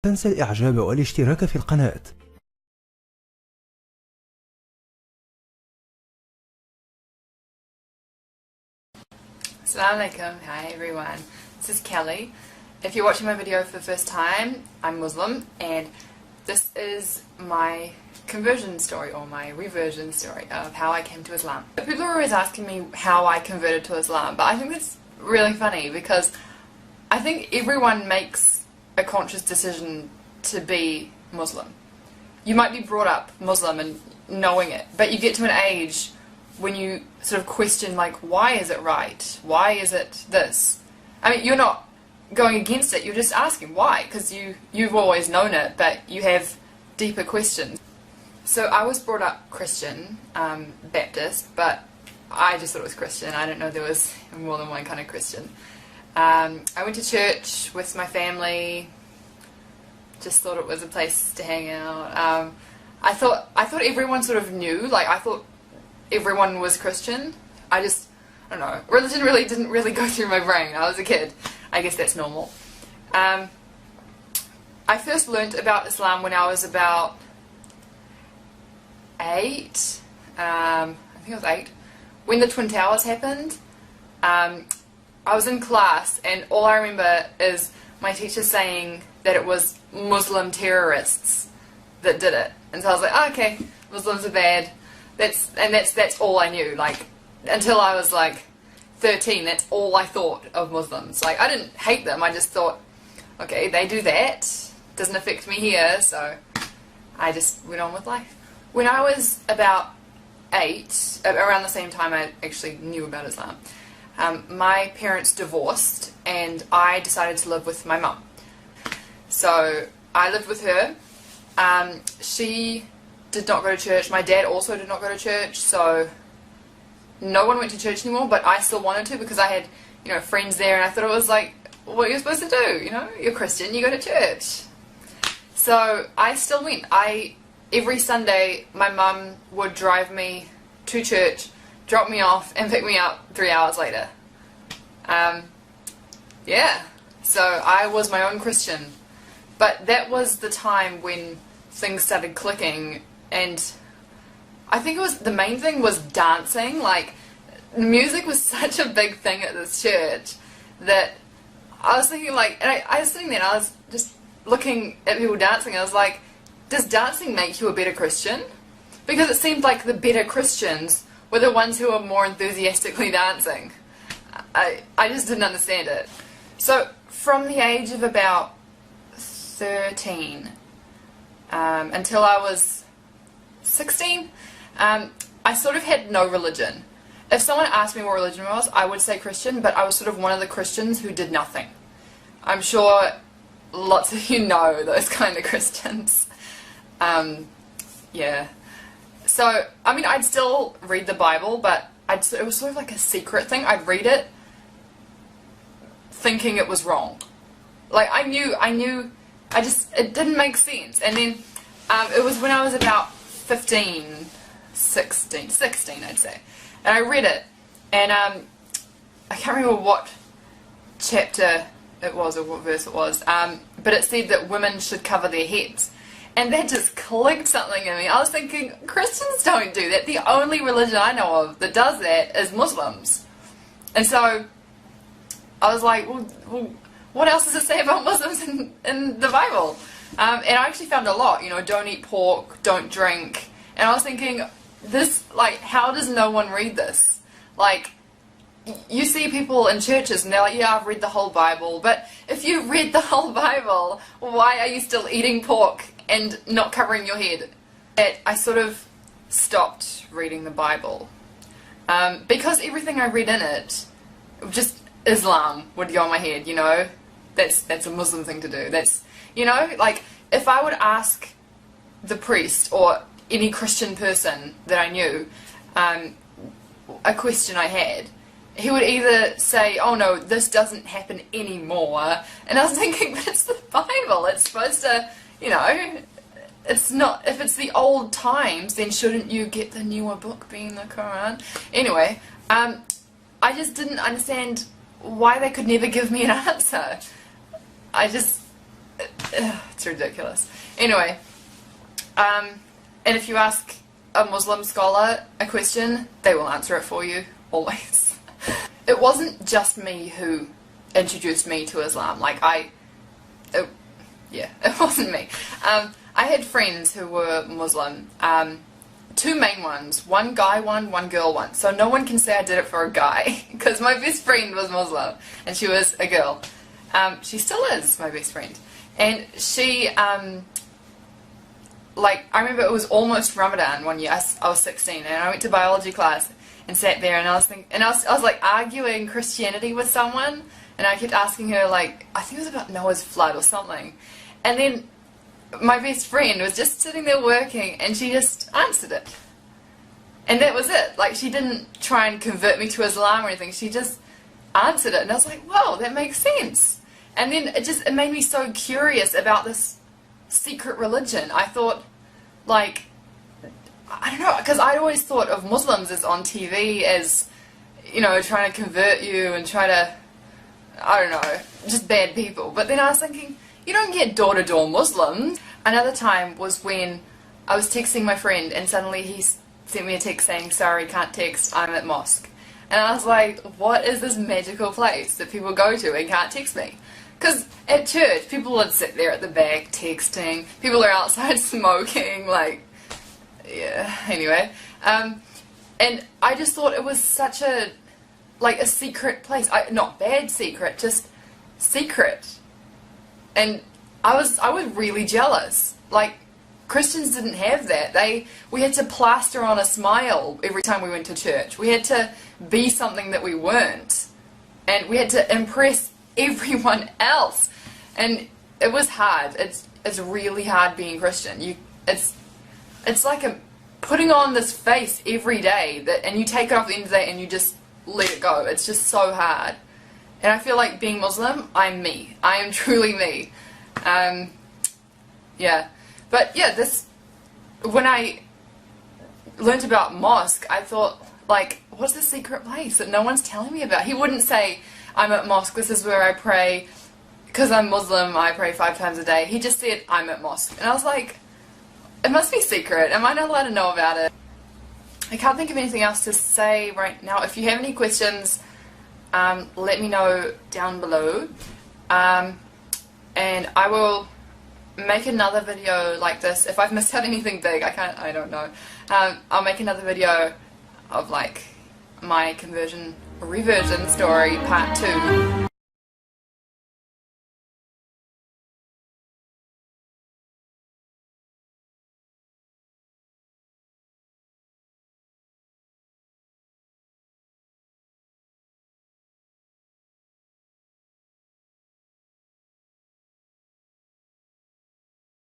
تنسى الإعجاب والاشتراك في القناة. Assalamu alaikum. Hi everyone, this is Kelly. If you're watching my video for the first time, I'm Muslim and this is my conversion story or my reversion story of how I came to Islam. People are always asking me how I converted to Islam, but I think that's really funny because I think everyone makes a conscious decision to be Muslim. You might be brought up Muslim and knowing it, but you get to an age when you sort of question, like, why is it right? Why is it this? I mean, you're not going against it, you're just asking why, because you've always known it, but you have deeper questions. So I was brought up Christian, Baptist, but I just thought it was Christian. I didn't know there was more than one kind of Christian. I went to church with my family, just thought it was a place to hang out. I thought everyone sort of knew, like I thought everyone was Christian. I don't know, religion really didn't really go through my brain. I was a kid. I guess that's normal. I first learnt about Islam when I was about 8. I think I was 8. When the Twin Towers happened, I was in class and all I remember is my teacher saying that it was Muslim terrorists that did it. And so I was like, oh, okay, Muslims are bad. That's all I knew. Like, until I was like 13, that's all I thought of Muslims. Like, I didn't hate them, I just thought, okay, they do that, doesn't affect me here, so I just went on with life. When I was about 8, around the same time I actually knew about Islam, my parents divorced and I decided to live with my mum. So I lived with her. She did not go to church. My dad also did not go to church, so no one went to church anymore, but I still wanted to because I had, you know, friends there and I thought it was like what you're supposed to do, you know? You're Christian, you go to church. So I still went. Every Sunday my mum would drive me to church, drop me off and pick me up 3 hours later. Yeah, so I was my own Christian. But that was the time when things started clicking, and I think the main thing was dancing. Like, music was such a big thing at this church that I was thinking, like, and I was sitting there and I was just looking at people dancing, and I was like, does dancing make you a better Christian? Because it seemed like the better Christians were the ones who were more enthusiastically dancing. I just didn't understand it. So from the age of about 13 until I was 16, I sort of had no religion. If someone asked me what religion was, I would say Christian, but I was sort of one of the Christians who did nothing. I'm sure lots of you know those kind of Christians. Yeah. So, I mean, I'd still read the Bible, but it was sort of like a secret thing. I'd read it thinking it was wrong. Like, it didn't make sense. And then it was when I was about 16 I'd say, and I read it, and I can't remember what chapter it was or what verse it was, but it said that women should cover their heads, and that just clicked something in me. I was thinking, Christians don't do that. The only religion I know of that does that is Muslims. And so I was like, well, what else does it say about Muslims in the Bible? And I actually found a lot, you know, don't eat pork, don't drink. And I was thinking, how does no one read this? Like, you see people in churches and they're like, yeah, I've read the whole Bible. But if you read the whole Bible, why are you still eating pork and not covering your head? I sort of stopped reading the Bible. Because everything I read in it, just Islam would go in my head, you know? That's a Muslim thing to do. That's, you know, like, if I would ask the priest or any Christian person that I knew a question I had, he would either say, oh no, this doesn't happen anymore, and I was thinking, but it's the Bible, it's supposed to, you know, it's not, if it's the old times, then shouldn't you get the newer book being the Quran? Anyway, I just didn't understand why they could never give me an answer. it's ridiculous. Anyway, and if you ask a Muslim scholar a question, they will answer it for you, always. It wasn't just me who introduced me to Islam. Like, yeah, it wasn't me. I had friends who were Muslim, two main ones, one guy one girl one, so no one can say I did it for a guy, because my best friend was Muslim, and she was a girl. She still is my best friend, and she, like, I remember it was almost Ramadan one year. I was 16, and I went to biology class and sat there, and I was like arguing Christianity with someone, and I kept asking her, like, I think it was about Noah's flood or something, and then my best friend was just sitting there working, and she just answered it, and that was it. Like, she didn't try and convert me to Islam or anything. She just answered it, and I was like, whoa, that makes sense. And then it made me so curious about this secret religion. I thought, like, I don't know, because I'd always thought of Muslims as on TV as, you know, trying to convert you and try to, I don't know, just bad people. But then I was thinking, you don't get door-to-door Muslims. Another time was when I was texting my friend, and suddenly he sent me a text saying, sorry, can't text, I'm at mosque. And I was like, what is this magical place that people go to and can't text me? Because at church, people would sit there at the back texting, people are outside smoking, like, yeah, anyway. And I just thought it was such a, like, a secret place. Not bad secret, just secret. And I was really jealous. Like, Christians didn't have that. We had to plaster on a smile every time we went to church. We had to be something that we weren't. And we had to impress everyone else. And it was hard. It's really hard being Christian. It's like putting on this face every day, and you take it off at the end of the day and you just let it go. It's just so hard. And I feel like being Muslim, I'm me. I am truly me. Yeah. But yeah, when I learned about mosque, I thought, like, what's the secret place that no one's telling me about? He wouldn't say, I'm at mosque, this is where I pray, because I'm Muslim, I pray 5 times a day. He just said, I'm at mosque. And I was like, it must be secret. Am I not allowed to know about it? I can't think of anything else to say right now. If you have any questions, let me know down below. And I will make another video like this. If I've missed out anything big, I don't know. I'll make another video of, like, my conversion reversion story part 2.